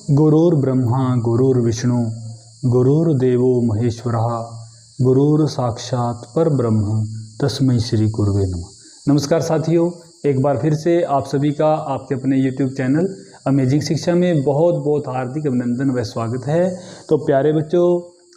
गुरुर्ब्रह्मा गुरुर्विष्णु गुरुर्देवो महेश्वरः गुरुर साक्षात परब्रह्म तस्मै श्री गुरुवे नमः। नमस्कार साथियों, एक बार फिर से आप सभी का आपके अपने YouTube चैनल अमेजिंग शिक्षा में बहुत बहुत हार्दिक अभिनंदन व स्वागत है। तो प्यारे बच्चों,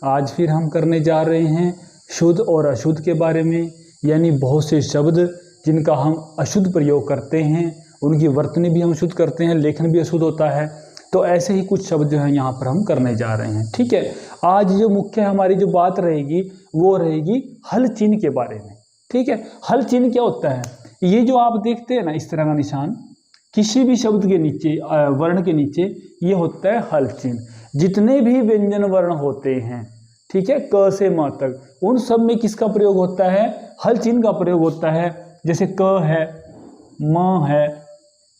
आज फिर हम करने जा रहे हैं शुद्ध और अशुद्ध के बारे में, यानी बहुत से शब्द जिनका हम अशुद्ध प्रयोग करते हैं, उनकी वर्तनी भी हम शुद्ध करते हैं, लेखन भी अशुद्ध होता है। तो ऐसे ही कुछ शब्द जो है यहाँ पर हम करने जा रहे हैं। ठीक है, आज जो मुख्य हमारी जो बात रहेगी वो रहेगी हल चिन्ह के बारे में। ठीक है, हल चिन्ह क्या होता है? ये जो आप देखते हैं ना, इस तरह का निशान किसी भी शब्द के नीचे, वर्ण के नीचे, ये होता है हल चिन्ह। जितने भी व्यंजन वर्ण होते हैं, ठीक है, क से म तक, उन सब में किसका प्रयोग होता है? हल चिन्ह का प्रयोग होता है। जैसे क है, म है,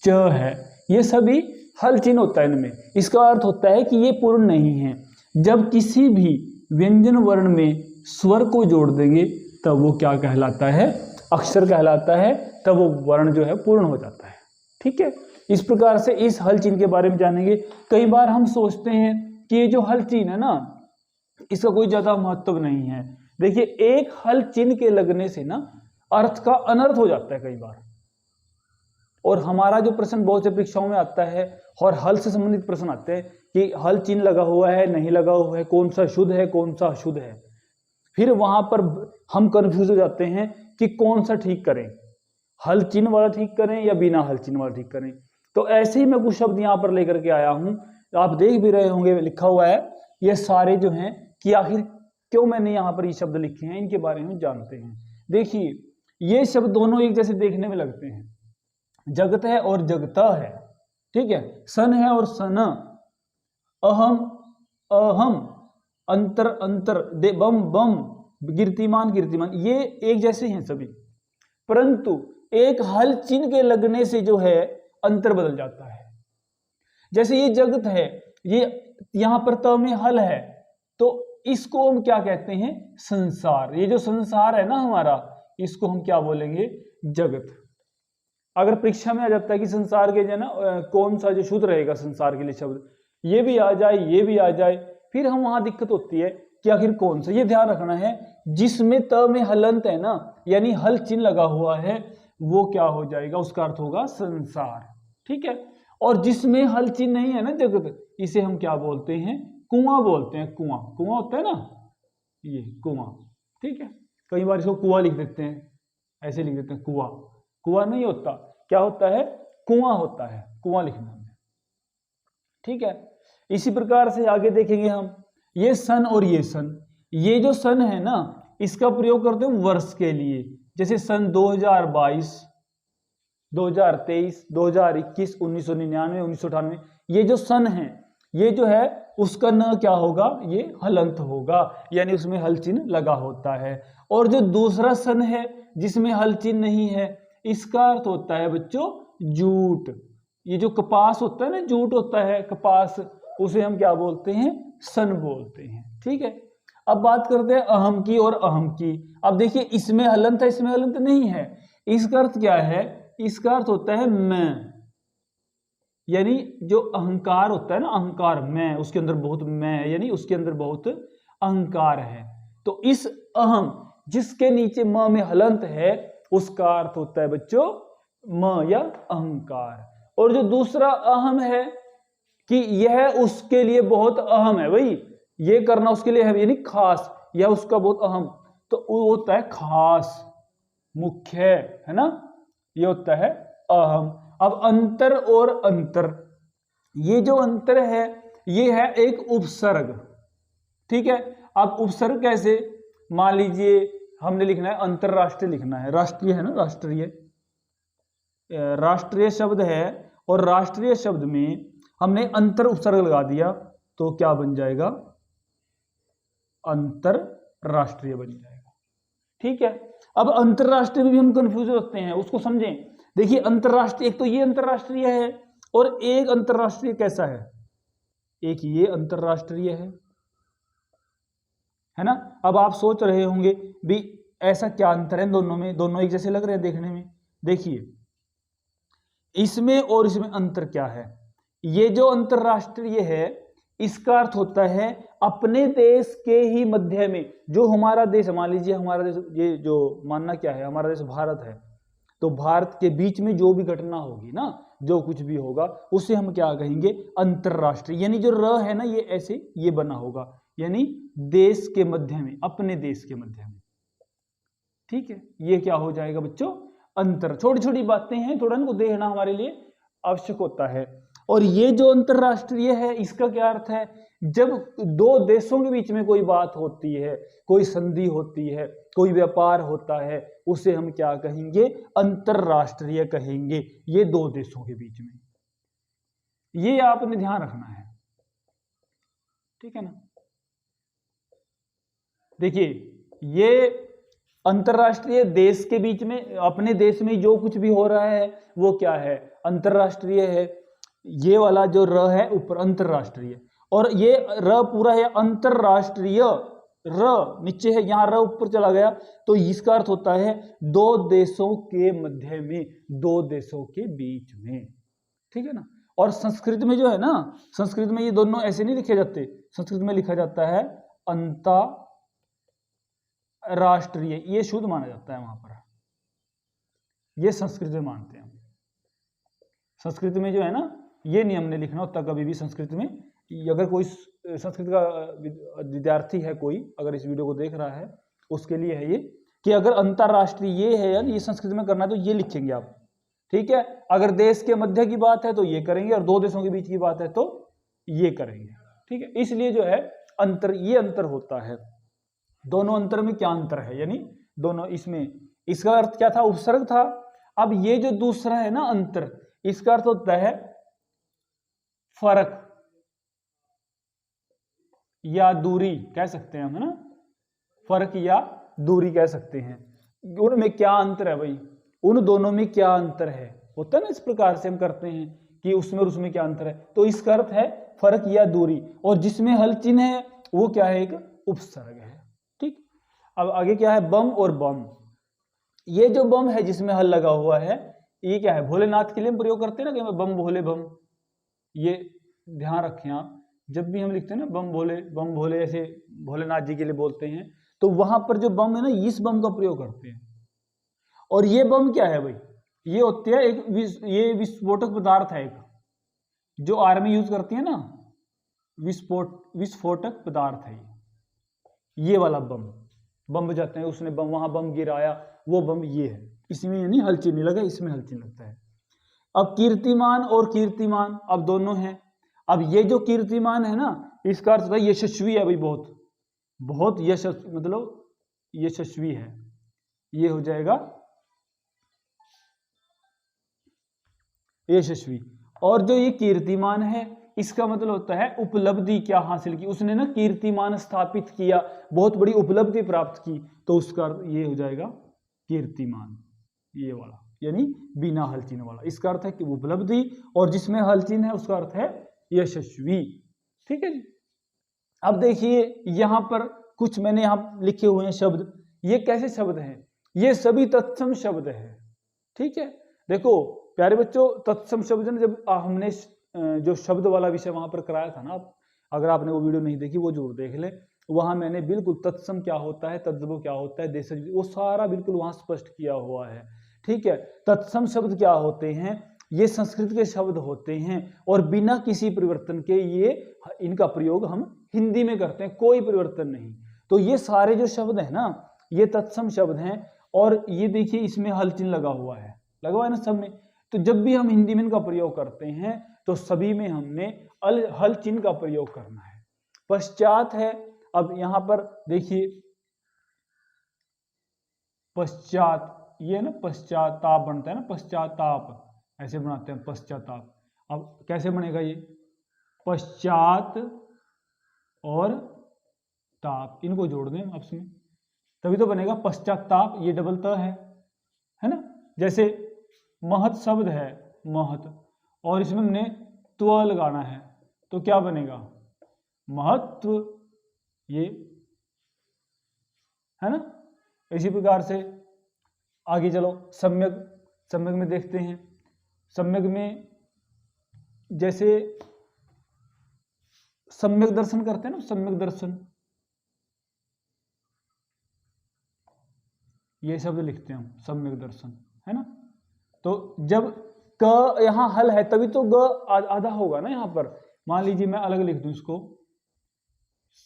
च है, ये सभी हल चिन्ह होता है इनमें। इसका अर्थ होता है कि ये पूर्ण नहीं है। जब किसी भी व्यंजन वर्ण में स्वर को जोड़ देंगे तब वो क्या कहलाता है? अक्षर कहलाता है। तब वो वर्ण जो है पूर्ण हो जाता है। ठीक है, इस प्रकार से इस हल चिन्ह के बारे में जानेंगे। कई बार हम सोचते हैं कि ये जो हल चिन्ह है ना, इसका कोई ज्यादा महत्व नहीं है। देखिए, एक हल चिन्ह के लगने से ना अर्थ का अनर्थ हो जाता है कई बार। और हमारा जो प्रश्न बहुत से परीक्षाओं में आता है और हल से संबंधित प्रश्न आते हैं कि हल चिन्ह लगा हुआ है, नहीं लगा हुआ है, कौन सा शुद्ध है, कौन सा अशुद्ध है। फिर वहां पर हम कंफ्यूज हो जाते हैं कि कौन सा ठीक करें, हल चिन्ह वाला ठीक करें या बिना हल चिन्ह वाला ठीक करें। तो ऐसे ही मैं कुछ शब्द यहाँ पर लेकर के आया हूँ। आप देख भी रहे होंगे, लिखा हुआ है ये सारे जो हैं कि आखिर क्यों मैंने यहाँ पर ये शब्द लिखे हैं, इनके बारे में जानते हैं। देखिए, ये शब्द दोनों एक जैसे देखने में लगते हैं। जगत है और जगता है। ठीक है, सन है और सन, अहम अहम, अंतर अंतर, दे बम बम, कीर्तिमान कीर्तिमान, ये एक जैसे हैं सभी। परंतु एक हल चिन्ह के लगने से जो है अंतर बदल जाता है। जैसे ये जगत है, ये यहां पर त में हल है, तो इसको हम क्या कहते हैं? संसार। ये जो संसार है ना हमारा, इसको हम क्या बोलेंगे? जगत। अगर परीक्षा में आ जाता है कि संसार के जो ना कौन सा जो शुद्ध रहेगा संसार के लिए शब्द, ये भी आ जाए, ये भी आ जाए, फिर हम वहां दिक्कत होती है कि आखिर कौन सा। ये ध्यान रखना है, जिसमें त में हलंत है ना, यानी हल चिन्ह लगा हुआ है, वो क्या हो जाएगा? उसका अर्थ होगा संसार। ठीक है, और जिसमें हल चिन्ह नहीं है ना, जगत, इसे हम क्या बोलते हैं? कुआं बोलते हैं। कुआं, कुआं होता है ना, ये कुआं। ठीक है, कई बार इसको कुआं लिख देते हैं, ऐसे लिख देते हैं कुआं। कुआं नहीं होता, क्या होता है? कुआं होता है, कुआं लिखना है। ठीक है, इसी प्रकार से आगे देखेंगे हम, ये सन और ये सन। ये जो सन है ना, इसका प्रयोग करते हैं वर्ष के लिए। जैसे सन 2022, 2023, 2021, 1999, 1998, ये जो सन है, ये जो है उसका न क्या होगा? ये हलंत होगा, यानी उसमें हल चिन्ह लगा होता है। और जो दूसरा सन है जिसमें हल चिन्ह नहीं है, इसका अर्थ होता है बच्चों जूट। ये जो कपास होता है ना, जूट होता है कपास, उसे हम क्या बोलते हैं? सन बोलते हैं। ठीक है, अब बात करते हैं अहम की और अहम की। अब देखिए, इसमें हलंत है, इसमें हलंत नहीं है। इसका अर्थ क्या है? इसका अर्थ होता है मैं, यानी जो अहंकार होता है ना, अहंकार, मैं, उसके अंदर बहुत मैं, यानी उसके अंदर बहुत अहंकार है। तो इस अहम जिसके नीचे म में हलंत है, उसका अर्थ होता है बच्चों म या अहंकार। और जो दूसरा अहम है कि यह उसके लिए बहुत अहम है, भाई ये करना उसके लिए है, यानी खास, या उसका बहुत अहम, तो वो होता है खास, मुख्य, है ना, ये होता है अहम। अब अंतर और अंतर, ये जो अंतर है, ये है एक उपसर्ग। ठीक है, अब उपसर्ग कैसे? मान लीजिए हमने लिखना है अंतरराष्ट्रीय, लिखना है, राष्ट्रीय है ना, राष्ट्रीय, राष्ट्रीय शब्द है, और राष्ट्रीय शब्द में हमने अंतर उपसर्ग लगा दिया, तो क्या बन जाएगा? अंतरराष्ट्रीय बन जाएगा। ठीक है, अब अंतरराष्ट्रीय में भी हम कंफ्यूज होते हैं, उसको समझें। देखिए, अंतरराष्ट्रीय, एक तो ये अंतरराष्ट्रीय है, और एक अंतरराष्ट्रीय कैसा है? एक ये अंतरराष्ट्रीय है ना। अब आप सोच रहे होंगे भी ऐसा क्या अंतर है दोनों में, दोनों एक जैसे लग रहे हैं देखने में। देखिए, इसमें और इसमें अंतर क्या है? ये जो अंतरराष्ट्रीय है इसका अर्थ होता है अपने देश के ही मध्य में, जो हमारा देश, मान लीजिए हमारा देश, ये जो मानना क्या है, हमारा देश भारत है, तो भारत के बीच में जो भी घटना होगी ना, जो कुछ भी होगा उसे हम क्या कहेंगे, अंतरराष्ट्रीय। यानी जो र है ना ये ऐसे ये बना होगा, यानी देश के मध्य में, अपने देश के मध्य में। ठीक है, ये क्या हो जाएगा बच्चों, अंतर। छोटी छोटी बातें हैं, थोड़ा इनको देखना हमारे लिए आवश्यक होता है। और ये जो अंतरराष्ट्रीय है इसका क्या अर्थ है, जब दो देशों के बीच में कोई बात होती है, कोई संधि होती है, कोई व्यापार होता है, उसे हम क्या कहेंगे, अंतरराष्ट्रीय कहेंगे। ये दो देशों के बीच में, ये आपने ध्यान रखना है, ठीक है ना। देखिए ये अंतरराष्ट्रीय, देश के बीच में, अपने देश में जो कुछ भी हो रहा है वो क्या है, अंतरराष्ट्रीय है। ये वाला जो र है ऊपर अंतरराष्ट्रीय, और ये र पूरा है अंतरराष्ट्रीय, र नीचे है, यहां र ऊपर चला गया, तो इसका अर्थ होता है दो देशों के मध्य में, दो देशों के बीच में, ठीक है ना। और संस्कृत में जो है ना, संस्कृत में ये दोनों ऐसे नहीं लिखे जाते, संस्कृत में लिखा जाता है अंतरराष्ट्रीय, ये शुद्ध माना जाता है वहां पर, ये संस्कृत में मानते हैं। संस्कृत में जो है ना ये नियम नहीं लिखना होता कभी भी संस्कृत में। अगर कोई संस्कृत का विद्यार्थी है, कोई अगर इस वीडियो को देख रहा है, उसके लिए है ये कि अगर अंतरराष्ट्रीय ये है यानी ये संस्कृत में करना है तो ये लिखेंगे आप, ठीक है। अगर देश के मध्य की बात है तो ये करेंगे, और दो देशों के बीच की बात है तो ये करेंगे, ठीक है। इसलिए जो है अंतर, ये अंतर होता है। दोनों अंतर में क्या अंतर है, यानी दोनों इसमें, इसका अर्थ क्या था, उपसर्ग था। अब ये जो दूसरा है ना अंतर, इसका अर्थ होता है फर्क या दूरी कह सकते हैं हम, है ना, फर्क या दूरी कह सकते हैं। उनमें क्या अंतर है भाई, उन दोनों में क्या अंतर है, होता है ना, इस प्रकार से हम करते हैं कि उसमें और उसमें क्या अंतर है, तो इसका अर्थ है फर्क या दूरी। और जिसमें हल चिन्ह है वो क्या है, एक उपसर्ग है, ठीक। अब आगे क्या है, बम और बम। ये जो बम है जिसमें हल लगा हुआ है, ये क्या है, भोलेनाथ के लिए हम प्रयोग करते हैं ना कि बम भोले बम, ये ध्यान रखें आप, जब भी हम लिखते हैं ना बम भोले ऐसे भोलेनाथ जी के लिए बोलते हैं, तो वहां पर जो बम है ना, इस बम का प्रयोग करते हैं। और ये बम क्या है भाई, ये होते हैं एक ये विस्फोटक पदार्थ है, एक जो आर्मी यूज करती है ना, विस्फोटक पदार्थ है ये वाला बम। बम बजाते हैं, उसने बम, वहां बम गिराया, वो बम ये है, इसमें यानी हलचल नहीं लगा, इसमें हलचल लगता है। अब कीर्तिमान और कीर्तिमान, अब दोनों हैं। अब ये जो कीर्तिमान है ना, इसका अर्थ है यशस्वी है भाई, बहुत बहुत यशस्वी, मतलब यशस्वी है, ये हो जाएगा यशस्वी। और जो ये कीर्तिमान है इसका मतलब होता है उपलब्धि क्या हासिल की, उसने ना कीर्तिमान स्थापित किया, बहुत बड़ी उपलब्धि प्राप्त की, तो उसका ये हो जाएगा कीर्तिमान, ये वाला, यानी बिना हल चिन्ह वाला। इसका अर्थ है कि उपलब्धि, और जिसमें हल चिन्ह है उसका अर्थ है यशस्वी, ठीक है जी। अब देखिए यहां पर कुछ मैंने यहां लिखे हुए हैं शब्द, ये कैसे शब्द हैं, ये सभी तत्सम शब्द है, ठीक है। देखो प्यारे बच्चों, तत्सम शब्द जब हमने जो शब्द वाला विषय वहां पर कराया था ना, अगर आपने वो वीडियो नहीं देखी वो जरूर देख ले, वहां मैंने बिल्कुल तत्सम क्या होता है, तद्भव क्या होता है, देशज, वो सारा बिल्कुल वहां स्पष्ट किया हुआ है, ठीक है। तत्सम शब्द क्या होते हैं, ये संस्कृत के शब्द होते हैं, और बिना किसी परिवर्तन के ये इनका प्रयोग हम हिंदी में करते हैं, कोई परिवर्तन नहीं। तो ये सारे जो शब्द है ना, ये तत्सम शब्द हैं। और ये देखिए इसमें हल चिन्ह लगा हुआ है ना सब में, तो जब भी हम हिंदी में इनका प्रयोग करते हैं तो सभी में हमने हल चिन्ह का प्रयोग करना है। पश्चात है, अब यहां पर देखिए पश्चात, ये ना पश्चाताप बनता है ना, पश्चाताप ऐसे बनाते हैं, पश्चाताप। अब कैसे बनेगा ये, पश्चात और ताप, इनको जोड़ दें आपस में, तभी तो बनेगा पश्चाताप, ये डबल त है ना। जैसे महत शब्द है, महत, और इसमें हमने त्व लगाना है, तो क्या बनेगा, महत्व, ये है ना। इसी प्रकार से आगे चलो, सम्यक, सम्यक में देखते हैं, सम्यक में जैसे सम्यक दर्शन करते हैं ना, सम्यक दर्शन, ये शब्द लिखते हैं हम, सम्यक दर्शन, है ना। तो जब क यहां हल है तभी तो ग आधा होगा ना यहां पर। मान लीजिए मैं अलग लिख दूं इसको,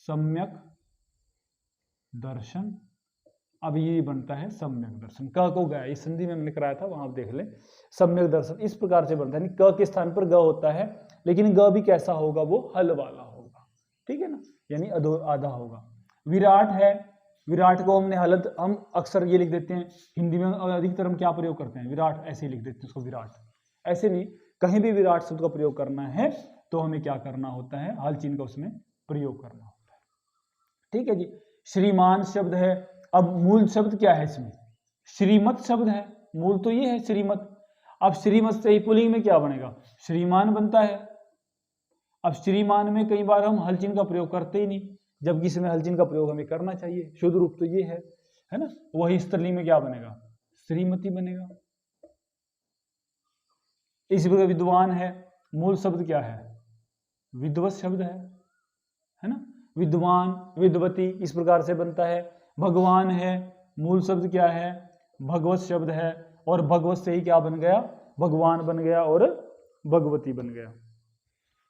सम्यक दर्शन, अब ये बनता है सम्यक दर्शन। क को गया, इस संधि में हमने कराया था, वहां आप देख लें। सम्यक दर्शन इस प्रकार से बनता है, क के स्थान पर ग होता है, लेकिन ग भी कैसा होगा, वो हल वाला होगा, ठीक है ना, यानी आधा होगा। विराट है, विराट को हमने हलंत, हम अक्सर ये लिख देते हैं, हिंदी में अधिकतर हम क्या प्रयोग करते हैं, विराट, ऐसे ही लिख देते हैं उसको विराट। ऐसे नहीं, कहीं भी विराट शब्द का प्रयोग करना है तो हमें क्या करना होता है, हल चिन्ह का उसमें प्रयोग करना होता है, ठीक है जी। श्रीमान शब्द है, अब मूल शब्द क्या है इसमें, श्रीमत शब्द है, मूल तो ये है श्रीमत। अब श्रीमत से ही पुल्लिंग में क्या बनेगा, श्रीमान बनता है। अब श्रीमान में कई बार हम हल चिन्ह का प्रयोग करते ही नहीं, जबकि इसमें हल चिन्ह का प्रयोग हमें करना चाहिए। शुद्ध रूप तो ये है ना। वही स्त्रीलिंग में क्या बनेगा, श्रीमती बनेगा। इसी प्रकार विद्वान है, मूल शब्द क्या है, विद्वत शब्द है ना। विद्वान, विद्वती, इस प्रकार से बनता है। भगवान है, मूल शब्द क्या है, भगवत शब्द है, और भगवत से ही क्या बन गया, भगवान बन गया और भगवती बन गया,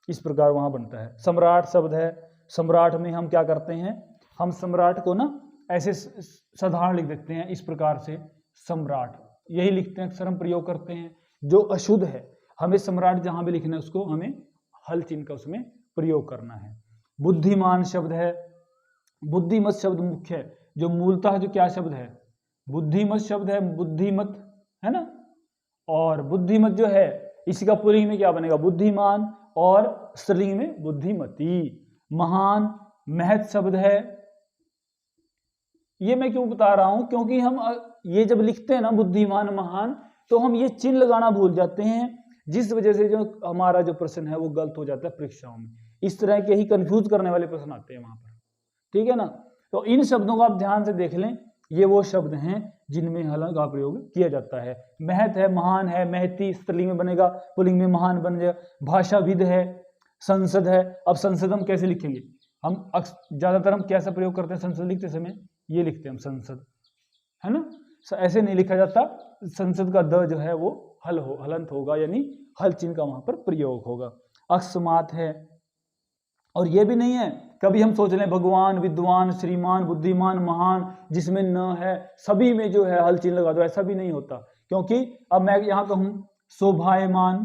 इस प्रकार वहां बनता है। सम्राट शब्द है, सम्राट में हम क्या करते हैं, हम सम्राट को ना ऐसे साधारण लिख देते हैं, इस प्रकार से सम्राट, यही लिखते हैं, अक्सर हम प्रयोग करते हैं। जो अशुद्ध है, हमें सम्राट जहां भी लिखना है उसको हमें हल चिन्ह का उसमें प्रयोग करना है। बुद्धिमान शब्द है, बुद्धिमत शब्द मुख्य है, जो मूलतः जो क्या शब्द है, बुद्धिमत शब्द है, बुद्धिमत, है ना। और बुद्धिमत जो है इसी का पुल्लिंग में क्या बनेगा, बुद्धिमान, और स्त्रीलिंग में बुद्धिमती। महान, महत शब्द है, ये मैं क्यों बता रहा हूं, क्योंकि हम ये जब लिखते हैं ना बुद्धिमान, महान, तो हम ये चिन्ह लगाना भूल जाते हैं, जिस वजह से जो हमारा जो प्रश्न है वो गलत हो जाता है परीक्षाओं में। इस तरह के ही कंफ्यूज करने वाले प्रश्न आते हैं वहां पर, ठीक है ना। तो इन शब्दों को आप ध्यान से देख लें, ये वो शब्द हैं जिनमें हल का प्रयोग किया जाता है। महत है, महान है, महती स्त्रीलिंग में बनेगा, पुल्लिंग में महान बन जाएगा। भाषाविद है, संसद है। अब संसद हम कैसे लिखेंगे, हम ज्यादातर हम कैसा प्रयोग करते हैं संसद लिखते समय, ये लिखते हैं हम संसद, है ना। ऐसे नहीं लिखा जाता, संसद का द जो है वो हलंत होगा, यानी हल चिन्ह का वहां पर प्रयोग होगा। अकस्मात है, और ये भी नहीं है कभी हम सोच लें भगवान, विद्वान, श्रीमान, बुद्धिमान, महान, जिसमें न है सभी में जो है हल चिन्ह लगा दो, ऐसा भी नहीं होता। क्योंकि अब मैं यहां कहूं शोभायमान,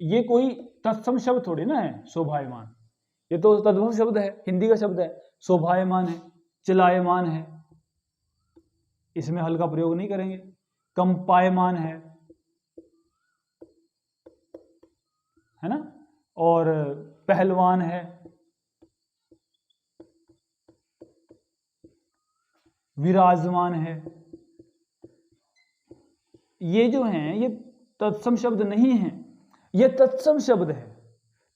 ये कोई तत्सम शब्द थोड़ी ना है, शोभायमान ये तो तद्भव शब्द है, हिंदी का शब्द है। शोभायमान है, चलायमान है, इसमें हल का प्रयोग नहीं करेंगे। कंपायमान है ना, और पहलवान है, विराजमान है, ये जो हैं ये तत्सम शब्द नहीं है, ये तत्सम शब्द है,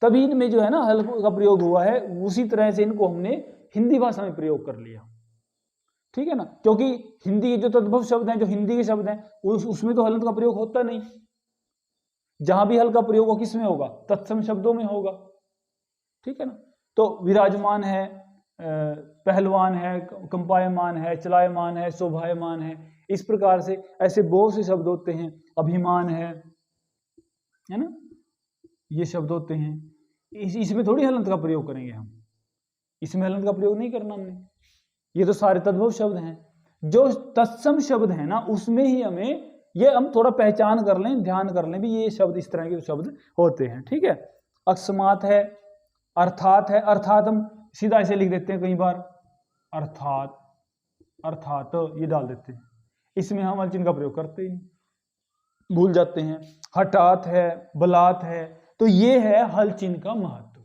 तभी इनमें जो है ना हल का प्रयोग हुआ है। उसी तरह से इनको हमने हिंदी भाषा में प्रयोग कर लिया, ठीक है ना। क्योंकि हिंदी के जो तद्भव शब्द हैं, जो हिंदी के शब्द हैं, उसमें तो हलंत का प्रयोग होता नहीं। जहां भी हल का प्रयोग हो किस में होगा, तत्सम शब्दों में होगा, ठीक है ना। तो विराजमान है, पहलवान है, कंपायमान है, चलायमान है, शोभायमान है, इस प्रकार से ऐसे बहुत से शब्द होते हैं। अभिमान है ना, ये शब्द होते हैं। इसमें थोड़ी हलंत का प्रयोग करेंगे हम, इसमें हलंत का प्रयोग नहीं करना हमने, ये तो सारे तद्भव शब्द हैं। जो तत्सम शब्द है ना उसमें ही हमें ये हम थोड़ा पहचान कर लें, ध्यान कर लें भी ये शब्द इस तरह के शब्द होते हैं, ठीक है। अकस्मात है, अर्थात है, अर्थात हम सीधा ऐसे लिख देते हैं कई बार, अर्थात, अर्थात ये डाल देते हैं, इसमें हम हल चिन्ह का प्रयोग करते ही नहीं, भूल जाते हैं। हठात है, बलात् है, तो ये है हल चिन्ह का महत्व,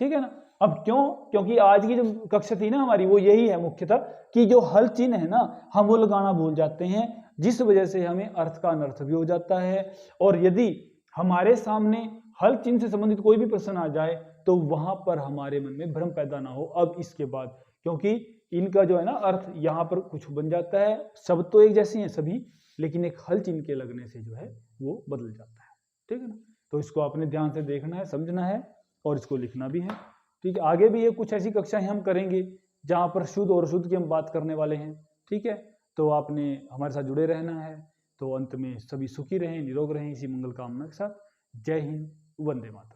ठीक है ना। अब क्यों, क्योंकि आज की जो कक्षा थी ना हमारी वो यही है मुख्यतः, कि जो हल चिन्ह है ना हम वो लगाना भूल जाते हैं, जिस वजह से हमें अर्थ का अनर्थ भी हो जाता है। और यदि हमारे सामने हल चिन्ह से संबंधित कोई भी प्रश्न आ जाए तो वहां पर हमारे मन में भ्रम पैदा ना हो अब इसके बाद, क्योंकि इनका जो है ना अर्थ यहाँ पर कुछ बन जाता है। शब्द तो एक जैसे हैं सभी, लेकिन एक हल चिन्ह के लगने से जो है वो बदल जाता है। ठीक है ना। तो इसको आपने ध्यान से देखना है, समझना है और इसको लिखना भी है। ठीक है, आगे भी ये कुछ ऐसी कक्षाएं हम करेंगे जहाँ पर शुद्ध और अशुद्ध की हम बात करने वाले हैं। ठीक है, तो आपने हमारे साथ जुड़े रहना है। तो अंत में सभी सुखी रहें, निरोग रहें, इसी मंगल कामना के साथ जय हिंद, वंदे मातरम।